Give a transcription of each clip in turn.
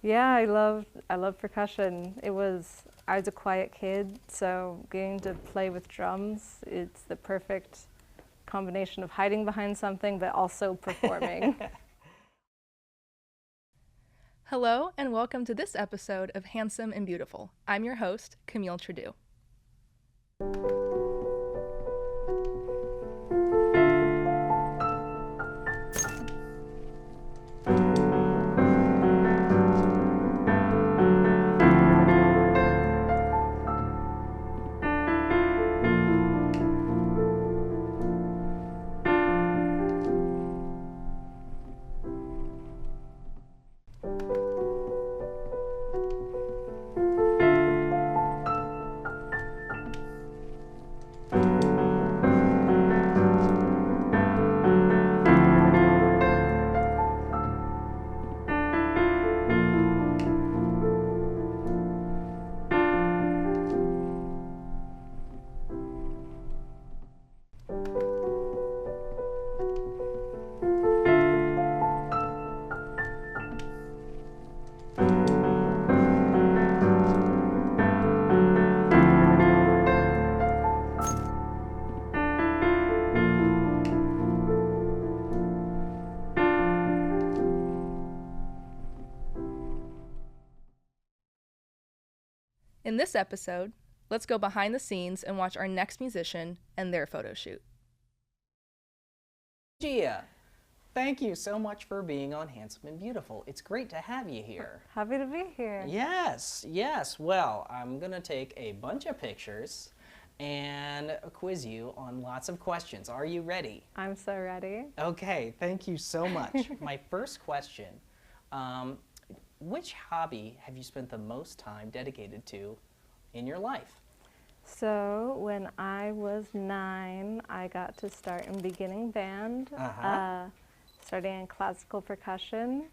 Yeah, I love percussion. I was a quiet kid, so getting to play with drums, it's the perfect combination of hiding behind something but also performing. Hello, and welcome to this episode of Handsome and Beautiful. I'm your host, Camille Trudeau. In this episode, let's go behind the scenes and watch our next musician and their photo shoot. Gia, thank you so much for being on Handsome and Beautiful. It's great to have you here. Happy to be here. Yes. Well, I'm going to take a bunch of pictures and quiz you on lots of questions. Are you ready? I'm so ready. Okay, thank you so much. My first question, which hobby have you spent the most time dedicated to in your life? So when I was 9, I got to start in beginning band, studying classical percussion.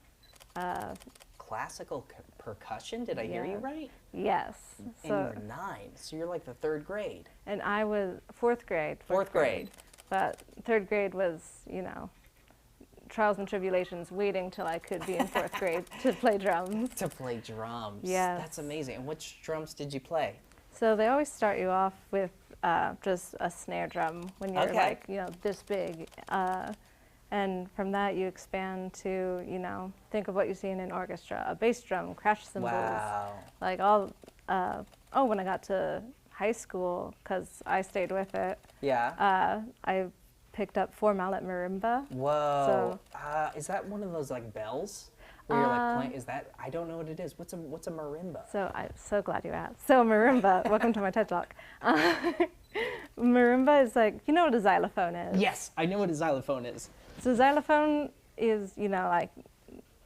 Classical percussion? Did I hear you right? Yes. And you were 9, so you're like the 3rd grade. And I was 4th grade. Fourth grade. But 3rd grade was, trials and tribulations, waiting till I could be in 4th grade to play drums. To play drums. Yes. That's amazing. And which drums did you play? So they always start you off with just a snare drum when you're Okay. this big. And from that you expand to, think of what you see in an orchestra, a bass drum, crash cymbals. Wow. Like when I got to high school, because I stayed with it, Yeah. I picked up 4-mallet marimba. Whoa. Is that one of those like bells? Where you're like playing, is that, I don't know what it is. What's a marimba? So I'm so glad you asked. So marimba, welcome to my TED Talk. Marimba is like, you know what a xylophone is? Yes, I know what a xylophone is. So xylophone is,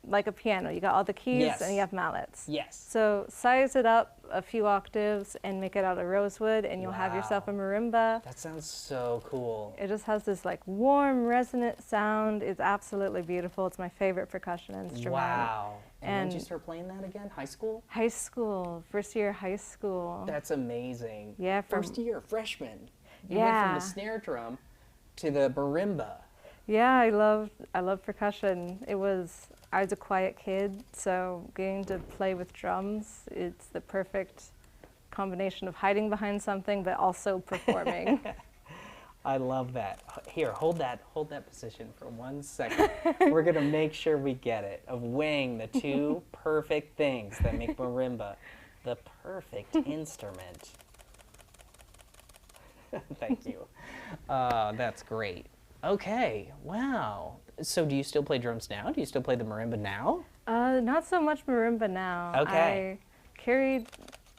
like a piano. You got all the keys Yes. and you have mallets. Yes. So size it up a few octaves and make it out of rosewood and you'll have yourself a marimba. That sounds so cool. It just has this like warm, resonant sound. It's absolutely beautiful. It's my favorite percussion instrument. Wow. And when And- did you start playing that again? High school? High school, first year high school. That's amazing. Yeah, First year, freshman. You went Yeah. from the snare drum to the marimba. Yeah, I love percussion. I was a quiet kid, so getting to play with drums, it's the perfect combination of hiding behind something but also performing. I love that. Here, hold that position for 1 second. We're gonna make sure we get it, of weighing the two perfect things that make marimba the perfect instrument. Thank you. That's great. Okay, wow. So do you still play drums now? Do you still play the marimba now? Not so much marimba now. Okay. I carried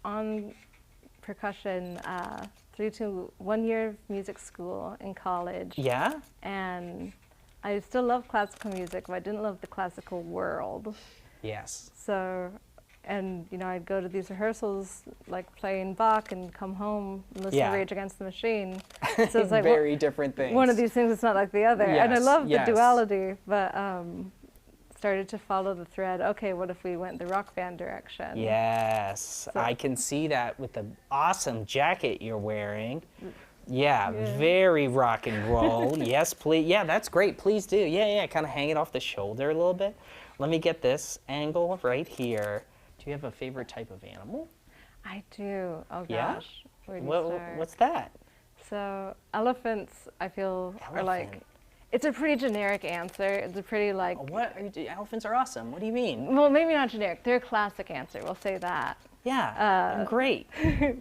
on percussion through to 1 year of music school in college. Yeah? And I still love classical music, but I didn't love the classical world. Yes. So, and I'd go to these rehearsals, like playing Bach, and come home and listen Yeah. to Rage Against the Machine. So it's like Very different things. one of these things, it's not like the other. And I Yes, love yes. the duality, but started to follow the thread. Okay, what if we went the rock band direction? Yes, So- I can see that with the awesome jacket you're wearing. Yeah, very rock and roll. Yes, please. Yeah, that's great. Please do. Yeah, kind of hang it off the shoulder a little bit. Let me get this angle right here. Do you have a favorite type of animal? I do. Oh Yeah? gosh. Where do you start? What's that? So elephants, I feel, are like, Elephant. it's a pretty generic answer. It's a pretty like, What are you doing? Elephants are awesome. What do you mean? well, maybe not generic. They're a classic answer. We'll say that. Yeah, they're great.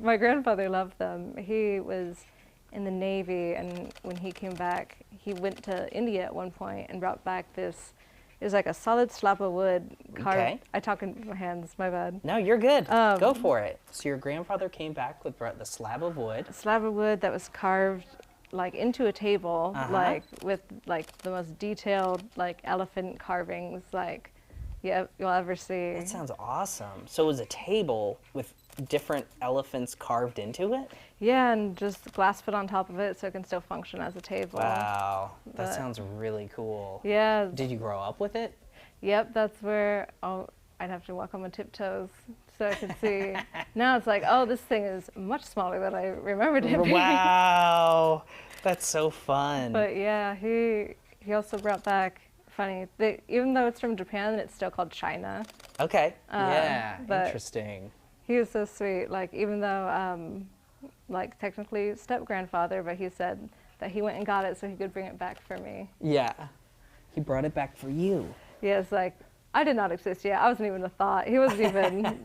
My grandfather loved them. He was in the Navy, and when he came back, he went to India at one point and brought back this. It was like a solid slab of wood carved. Okay. I talk in my hands. My bad. No, you're good. Go for it. So your grandfather came back with the slab of wood. A slab of wood that was carved like into a table, like with like the most detailed like elephant carvings like you'll ever see. That sounds awesome. So it was a table with different elephants carved into it? Yeah, and just glass put on top of it so it can still function as a table. Wow, that But- sounds really cool. Yeah. Did you grow up with it? Yep, that's where I'd have to walk on my tiptoes so I could see. Now it's like, oh, this thing is much smaller than I remembered it being. Wow, that's so fun. But yeah, he also brought back, funny, even though it's from Japan, it's still called China. Okay, yeah, but- interesting. He was so sweet. Like, even though, like, technically step-grandfather, but he said that he went and got it so he could bring it back for me. Yeah, he brought it back for you. Yeah, it's like, I did not exist yet. I wasn't even a thought. He wasn't even.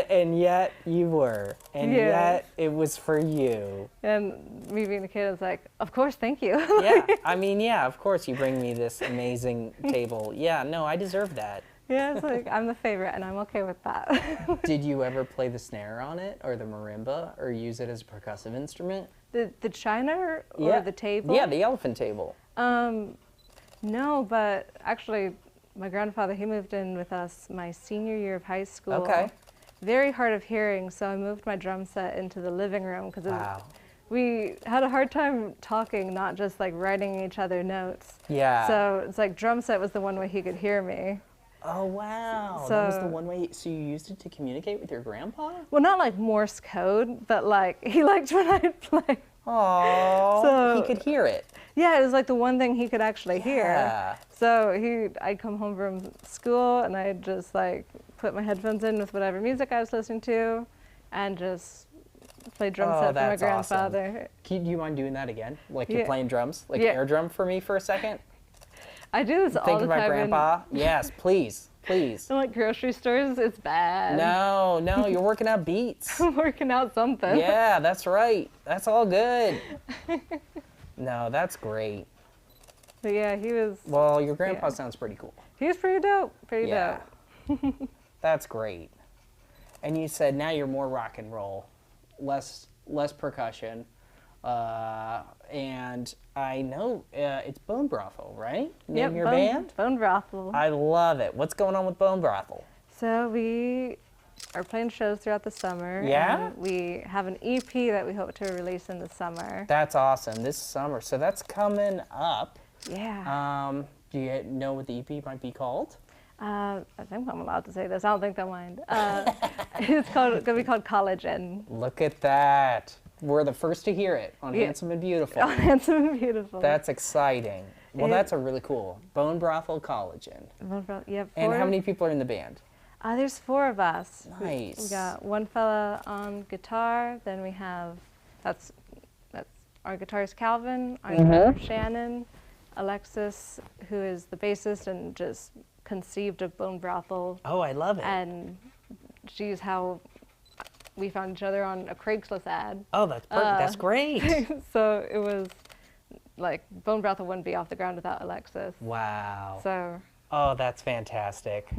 And yet you were, and Yes. yet it was for you. And me being a kid, I was like, of course, thank you. Yeah, I mean, yeah, of course you bring me this amazing table. Yeah, no, I deserve that. Yeah, it's like, I'm the favorite, and I'm okay with that. Did you ever play the snare on it, or the marimba, or use it as a percussive instrument? The China or Yeah. the table? Yeah, the elephant table. No, but actually, my grandfather, he moved in with us my senior year of high school. Okay. Very hard of hearing, so I moved my drum set into the living room because Wow. we had a hard time talking, not just like writing each other notes. Yeah. So it's like drum set was the one way he could hear me. Oh, wow. That was the So- one way. So you used it to communicate with your grandpa? Well, not like Morse code, but like he liked when I'd play. Oh, So- he could hear it. Yeah, it was like the one thing he could actually hear. Yeah. So I'd come home from school and I'd just like put my headphones in with whatever music I was listening to, and just play drum Oh, set for my that's awesome. grandfather. Do you mind doing that again? Like you're Yeah. playing drums? Like Yeah. air drum for me for a second? I do this all Think the of my time. grandpa? Yes, please, please. In like grocery stores, it's bad. No, you're working out beats. I'm working out something. Yeah, that's right. That's all good. No, that's great. But yeah, he was Well, your grandpa Yeah. sounds pretty cool. pretty dope. Pretty Yeah. dope. That's great. And you said now you're more rock and roll, less percussion. And I know it's Bone Brothel, right? Name your band? Bone Brothel. I love it. What's going on with Bone Brothel? So we are playing shows throughout the summer. Yeah? And we have an EP that we hope to release in the summer. That's awesome. This summer. So that's coming up. Yeah. Do you know what the EP might be called? I think I'm allowed to say this. I don't think they'll mind. It's going to be called Collagen. Look at that. We're the first to hear it on Yeah. Handsome and Beautiful. Handsome and beautiful. That's exciting. Well, Yeah. that's a really cool. Bone Brothel Collagen. Yeah, And how four- many people are in the band? There's four of us. We Nice. got one fella on guitar. Then we have that's our guitarist Calvin, our drummer Shannon, Alexis, who is the bassist and just conceived of Bone Brothel, Oh, I love it. and she's how we found each other on a Craigslist ad. Oh, that's perfect. That's great. So it was like Bone Brothel wouldn't be off the ground without Alexis. Wow. So Oh, that's fantastic.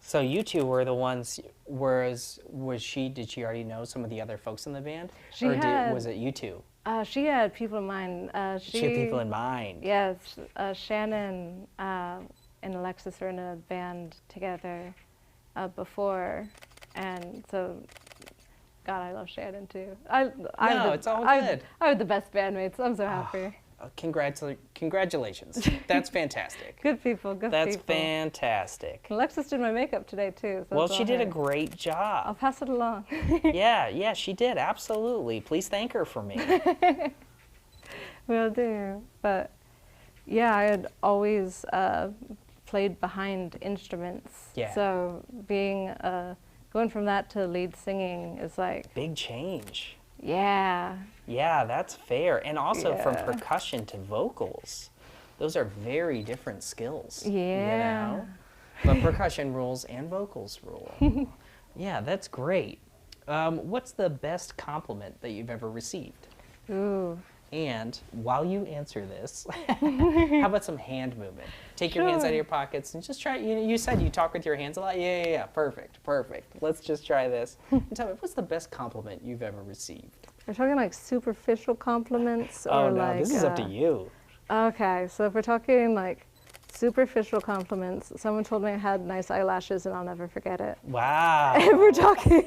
So you two were the ones. Did she already know some of the other folks in the band, She or had- was it you two? she had people in mind. She had people in mind. Yes, Shannon and Alexis were in a band together before, and so, God, I love Shannon too. it's all good. I have the best bandmates. I'm so happy. Congratulations. That's fantastic. Good people, good That's people. fantastic. Alexis did my makeup today too. So Well, it's she all did a her. great I'll job. pass it along. Yeah, she did. Absolutely. Please thank her for me. Will do. But yeah, I had always played behind instruments. Yeah. So being going from that to lead singing is like, Big change. yeah. Yeah, that's fair. And also from Yeah. percussion to vocals. Those are very different skills. Yeah. You know? But percussion rules and vocals rule. Yeah, that's great. What's the best compliment that you've ever received? Ooh. And while you answer this, how about some hand movement? Take your hands out of Sure. your pockets and just try. You said you talk with your hands a lot. Yeah. Perfect. Let's just try this. And tell me, what's the best compliment you've ever received? We're talking like superficial compliments, Oh or no, like. this is up to you. Okay, so if we're talking like superficial compliments, someone told me I had nice eyelashes, and I'll never forget it. Wow. If we're talking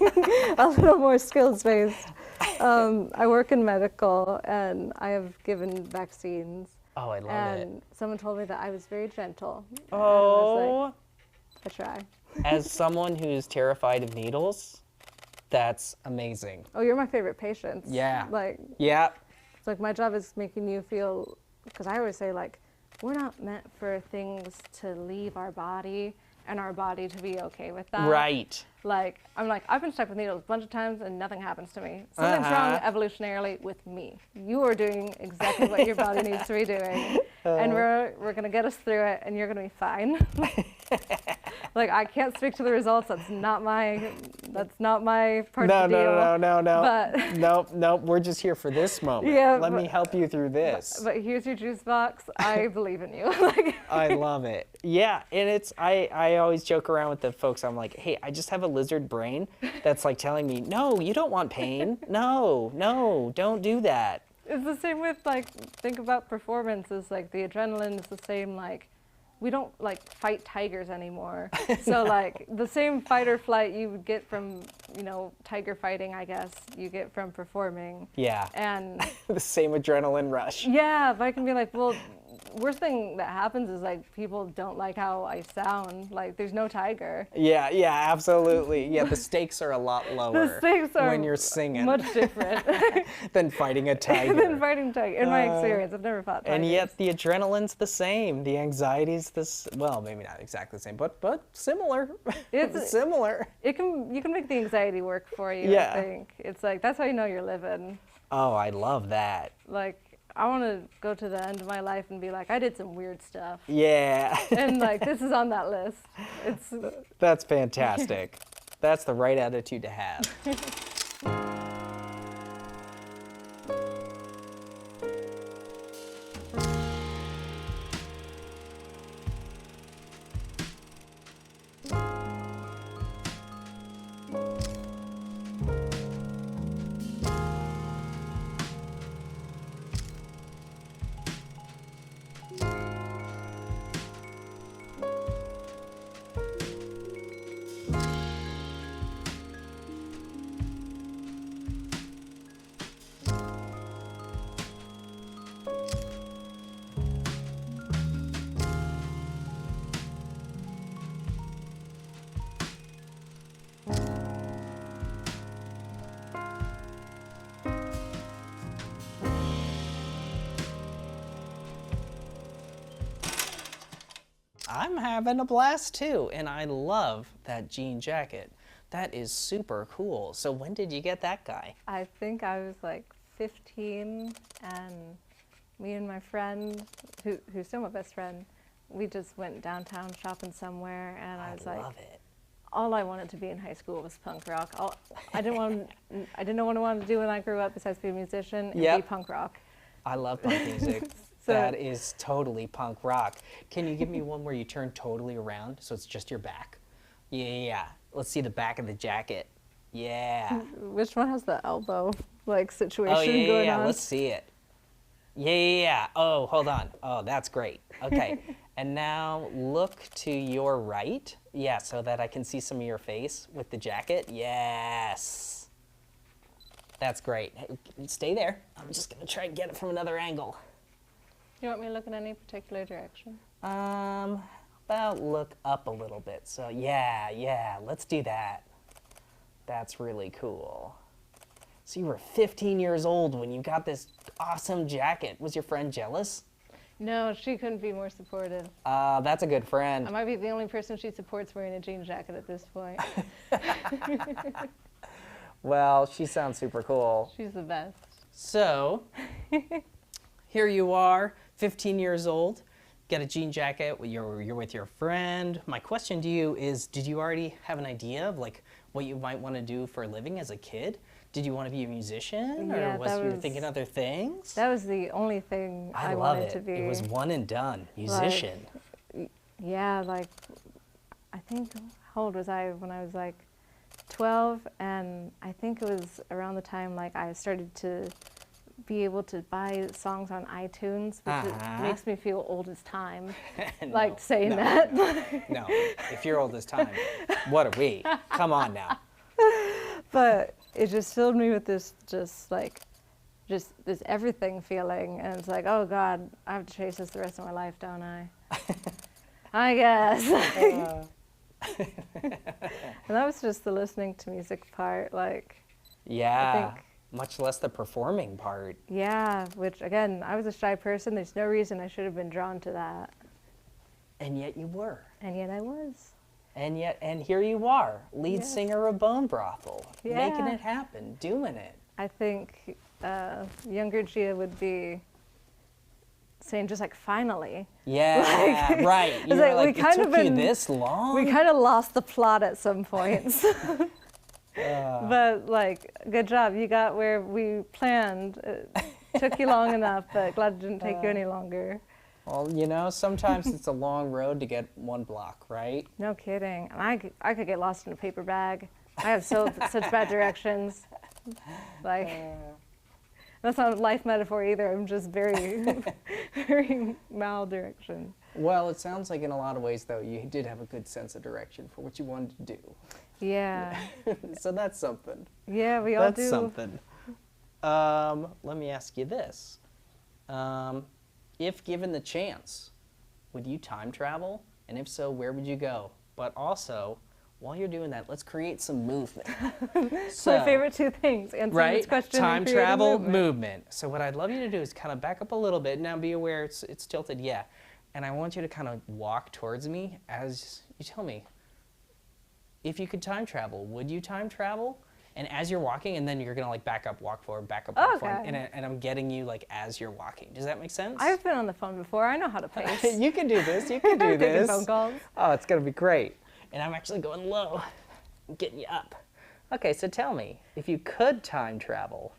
a little more skills based, I work in medical, and I have given vaccines. Oh, I love And it. someone told me that I was very gentle. And I Oh, was like, I try. as someone who's terrified of needles, that's amazing. Oh, you're my favorite patient. Yeah. Like, Yeah. it's like my job is making you feel, because I always say, like, we're not meant for things to leave our body and our body to be okay with that. Right. Like, I'm like, I've been stuck with needles a bunch of times and nothing happens to me. Something's wrong Uh-huh. evolutionarily with me. You are doing exactly what your body needs to be doing. And we're going to get us through it, and you're going to be fine. Like, I can't speak to the results. That's not my part of the deal. No. But Nope. We're just here for this moment. Yeah, Let me help you through this. but here's your juice box. I believe in you. Like, I love it. Yeah, and I always joke around with the folks. I'm like, hey, I just have a lizard brain that's like telling me, no, you don't want pain. No, don't do that. it's the same with, like, think about performances. Like, the adrenaline is the same. Like, we don't like fight tigers anymore. So like the same fight or flight you would get from, tiger fighting, I guess, you get from performing. Yeah. And The same adrenaline rush. yeah, if I can be like, well, worst thing that happens is like people don't like how I sound. Like, there's no tiger. Yeah, absolutely. Yeah, the stakes are a lot lower The stakes are when you're singing much different than fighting a tiger. than fighting tiger. In my experience, I've never fought tigers. And yet the adrenaline's the same. The anxiety's well, maybe not exactly the same, but similar. It's- similar. you can make the anxiety work for you. Yeah. I think it's like that's how you know you're living. Oh, I love that. Like, I want to go to the end of my life and be like, I did some weird stuff. Yeah. And like, this is on that list. It's That's fantastic. That's the right attitude to have. I'm having a blast too, and I love that jean jacket. That is super cool. So when did you get that guy? I think I was like 15, and me and my friend, who's still my best friend, we just went downtown shopping somewhere, and I was like, love it. all I wanted to be in high school was punk rock. I didn't know what I wanted to do when I grew up besides be a musician and Yep. be punk rock. I love punk music. So- That is totally punk rock. Can you give me one where you turn totally around so it's just your back? Yeah. Let's see the back of the jacket. Yeah. Which one has the elbow like situation Oh, yeah, going yeah. on? Let's see it. Yeah. Oh, hold on. Oh, that's great. Okay. And now look to your right. Yeah, so that I can see some of your face with the jacket. Yes. That's great. Hey, stay there. I'm just going to try and get it from another angle. You want me to look in any particular direction? About look up a little bit. So yeah, let's do that. That's really cool. So you were 15 years old when you got this awesome jacket. Was your friend jealous? No, she couldn't be more supportive. That's a good I friend. might be the only person she supports wearing a jean jacket at this point. Well, she sounds super cool. She's the best. So, here you are, 15 years old, got a jean jacket, you're with your friend. My question to you is, did you already have an idea of like what you might want to do for a living as a kid? Did you want to be a musician, Yeah, or you thinking other things? That was the only thing I love wanted it. to be. It was one and done, musician. Yeah, like, I think, how old was I when I was like 12? And I think it was around the time like I started to be able to buy songs on iTunes, which makes me feel old as time, like saying that. No, if you're old as time, what are we? Come on now. But it just filled me with this this everything feeling, and it's like, oh God, I have to chase this the rest of my life, don't I? I guess. And that was just the listening to music part, like. Yeah, I think, much less the performing part. yeah, which again, I was a shy person. There's no reason I should have been drawn to that. And yet you were. And yet I was. And here you are, lead Yes. singer of Bone Brothel, making Yeah. it happen, doing it. I think younger Gia would be saying just like, finally. Yeah, right. You it's were like, we it kind of took you been- this long? We kind of lost the plot at some points. But like, good job. You got where we planned. It took you long enough, but glad it didn't take you any longer. Well, you know, sometimes it's a long road to get one block, right? No kidding. And I could get lost in a paper bag. I have such bad directions. Like, that's not a life metaphor either. I'm just very, very maldirection. Well, it sounds like in a lot of ways, though, you did have a good sense of direction for what you wanted to do. Yeah. So that's something. Yeah, we all That's do. something. Let me ask you this. If given the chance, would you time travel? And if so, where would you go? But also, while you're doing that, let's create some movement. It's my favorite two things. Answering this question Time and creating travel, movement. So what I'd love you to do is kind of back up a little bit. Now be aware it's tilted, yeah. And I want you to kind of walk towards me as you tell me. If you could time travel, would you time travel? And as you're walking, and then you're gonna like back up, walk forward, back up, walk forward, and I'm getting you like as you're walking. Does that make sense? I've been on the phone before. I know how to pace. You can do this. You can do Taking this. phone calls. Oh, it's gonna be great. And I'm actually going low, I'm getting you up. Okay, so tell me, if you could time travel,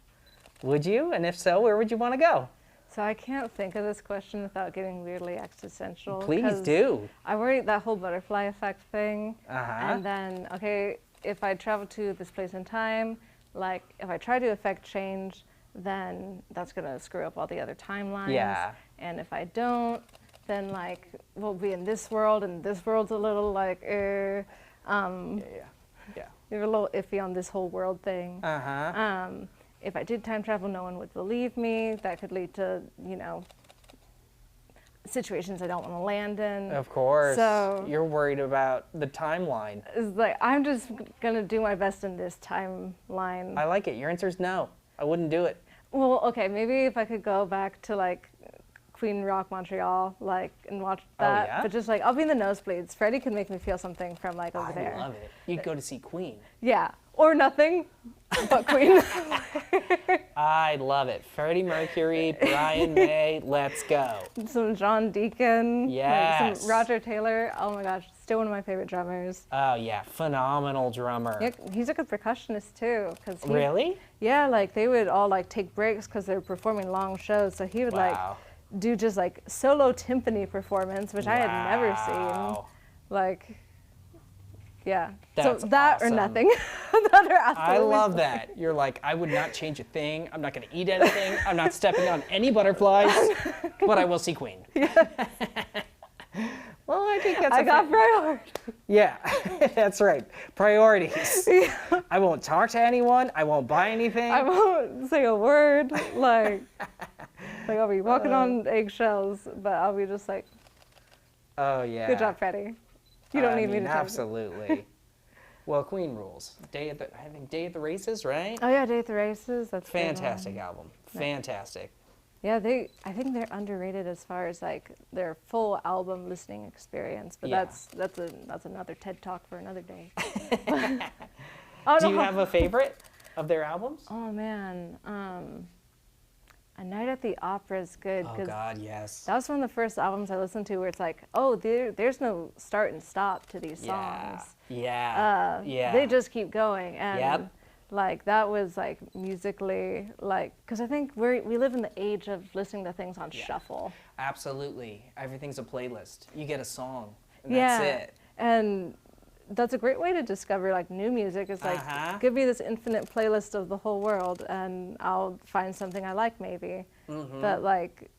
would you? And if so, where would you want to go? So I can't think of this question without getting weirdly existential. Please 'cause do. I worry that whole butterfly effect thing. Uh-huh. And then, okay, if I travel to this place in time, like if I try to affect change, then that's gonna screw up all the other timelines. Yeah. And if I don't, then like we'll be in this world, and this world's a little like, Yeah. you're a little iffy on this whole world thing. Uh-huh. If I did time travel, no one would believe me. That could lead to, you know, situations I don't want to land in. Of course. So you're worried about the timeline. it's like, I'm just gonna do my best in this timeline. I like it. Your answer is no. I wouldn't do it. Well, okay, maybe if I could go back to like Queen Rock, Montreal, like, and watch that. yeah? But just like, I'll be in the nosebleeds. Freddie can make me feel something from like over there. I love it. You'd go to see Queen. Yeah, or nothing, but Queen. I love it. Freddie Mercury, Brian May, let's go. Some John Deacon. like Yes. some Roger Taylor. Oh my gosh, still one of my favorite drummers. Oh yeah, phenomenal drummer. Yeah, he's a good percussionist too. Really? Yeah, like they would all like take breaks because they were performing long shows. So he would Wow. like do just like solo timpani performance, which I had never seen. Wow. Like, yeah. That's so that awesome. or nothing. That are I absolutely love that. You're like, I would not change a thing. I'm not going to eat anything. I'm not stepping on any butterflies, but I will see Queen. Well, I think that's I got priority. Yeah, that's right. Priorities. I won't talk to anyone. I won't buy anything. I won't say a word. Like I'll be walking on eggshells, but I'll be just like, Oh, yeah. good job, Freddie. You don't I need me mean, to tell you. absolutely. Well, Queen rules. I think Day at the Races, right? Oh yeah, Day at the Races. That's a good one. Fantastic album. Fantastic. Yeah, I think they're underrated as far as like their full album listening experience, but Yeah. that's another TED Talk for another day. Do you have a favorite of their albums? Oh man, A Night at the Opera is good Oh because God, yes. that was one of the first albums I listened to where it's like, oh, there's no start and stop to these Yeah. songs. Yeah. Yeah. They just keep going, and Yep. like that was like musically like because I think we live in the age of listening to things on shuffle. Absolutely. Everything's a playlist. You get a song, and Yeah, that's it. and that's a great way to discover like new music. It's like give me this infinite playlist of the whole world, and I'll find something I like maybe. But like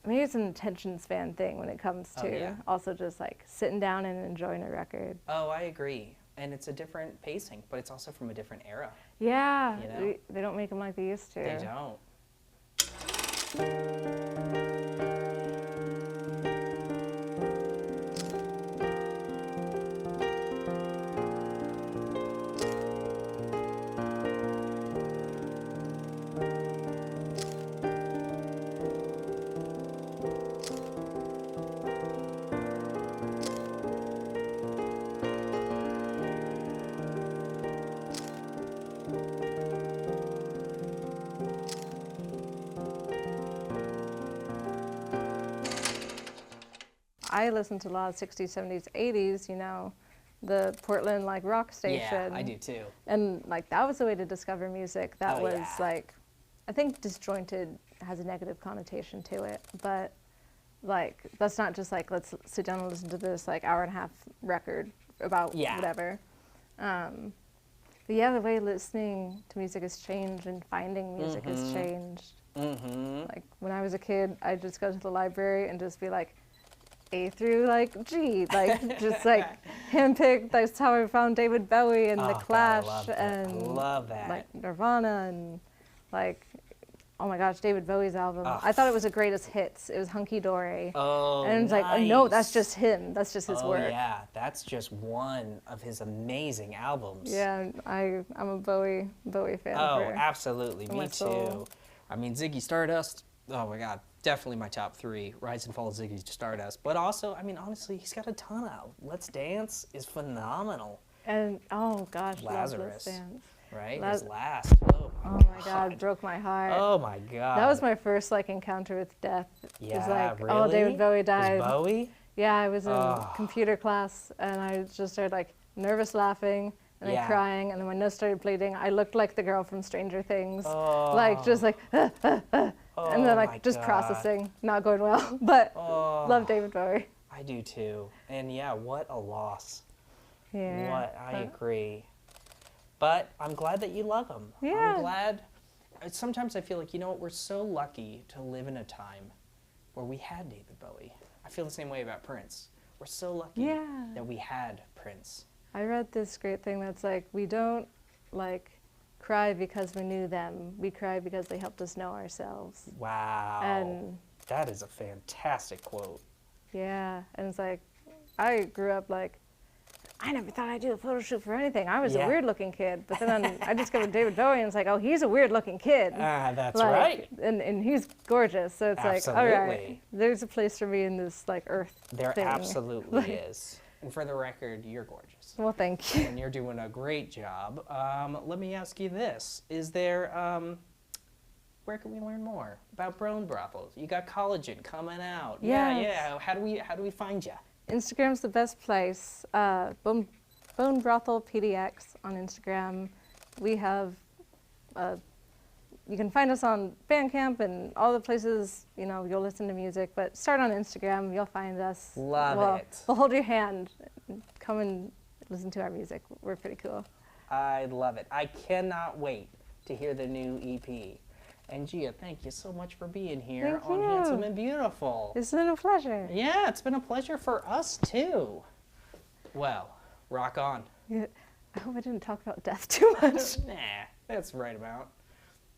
maybe it's an attention span thing when it comes to also just like sitting down and enjoying a record. Oh, I agree. And it's a different pacing, but it's also from a different era. Yeah, You know? they don't make them like they used to. They don't. I listened to a lot of 60s, 70s, 80s, you know, the Portland like rock station. Yeah, I do too. And like that was the way to discover music. That Oh, was yeah. like, I think disjointed has a negative connotation to it, but like that's not just like let's sit down and listen to this like hour and a half record about whatever. But yeah, the way listening to music has changed and finding music has changed. Like when I was a kid, I'd just go to the library and just be like, A through like G, like just like handpicked. That's how I found David Bowie and The Clash and like Nirvana and like, oh my gosh, David Bowie's album. I thought it was the greatest hits. It was Hunky Dory. Oh, and it's like, oh, no, that's just him. That's just his work. Oh yeah, that's just one of his amazing albums. Yeah, I'm a Bowie fan. Oh, absolutely, me too. soul. I mean, Ziggy Stardust. Oh my God, definitely my top three. Rise and Fall of Ziggy Stardust. But also, I mean, honestly, he's got a ton out. Let's Dance is phenomenal. And oh gosh, Lazarus, Let's Dance. right? His last. Oh my God, broke my heart. Oh my God. That was my first like encounter with death. Yeah, it was like, really? oh, David Bowie died. Was Bowie? Yeah, I was in computer class and I just started like nervous laughing and then crying, and then my nose started bleeding. I looked like the girl from Stranger Things, like just like, and then like just processing, not going well. But love David Bowie. I do too, and yeah, what a loss. Yeah. I agree. But I'm glad that you love him. Yeah. I'm glad. Sometimes I feel like, you know what, we're so lucky to live in a time where we had David Bowie. I feel the same way about Prince. We're so lucky that we had Prince. I read this great thing that's like, we don't like cry because we knew them. We cry because they helped us know ourselves. Wow. And that is a fantastic quote. yeah, and it's like, I grew up like, I never thought I'd do a photo shoot for anything. I was a weird looking kid, but then I discovered David Bowie and it's like, oh, he's a weird looking kid. That's like, right. And he's gorgeous, so it's like, all right, there's a place for me in this like earth There thing. absolutely is. And for the record, you're gorgeous. Well, thank you. And you're doing a great job. Let me ask you this. Is there, where can we learn more about Bone Brothels? You got collagen coming out. Yes. Yeah. How do we find you? Instagram's the best place. Bone Brothel PDX on Instagram. We have, you can find us on Bandcamp and all the places, you know, you'll listen to music, but start on Instagram, you'll find us. Love it. We'll hold your hand. Come and listen to our music. We're pretty cool. I love it. I cannot wait to hear the new EP. And Gia, thank you so much for being here on Handsome and Beautiful. It's been a pleasure. Yeah, it's been a pleasure for us too. Well, rock on. Yeah, I hope I didn't talk about death too much. Nah, that's right amount.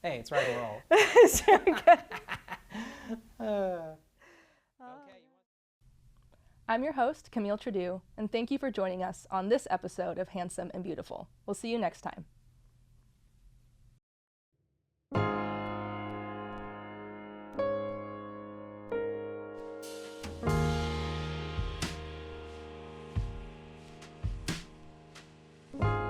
Hey, it's rock and roll. It's very good. I'm your host, Camille Trudeau, and thank you for joining us on this episode of Handsome and Beautiful. We'll see you next time. Bye.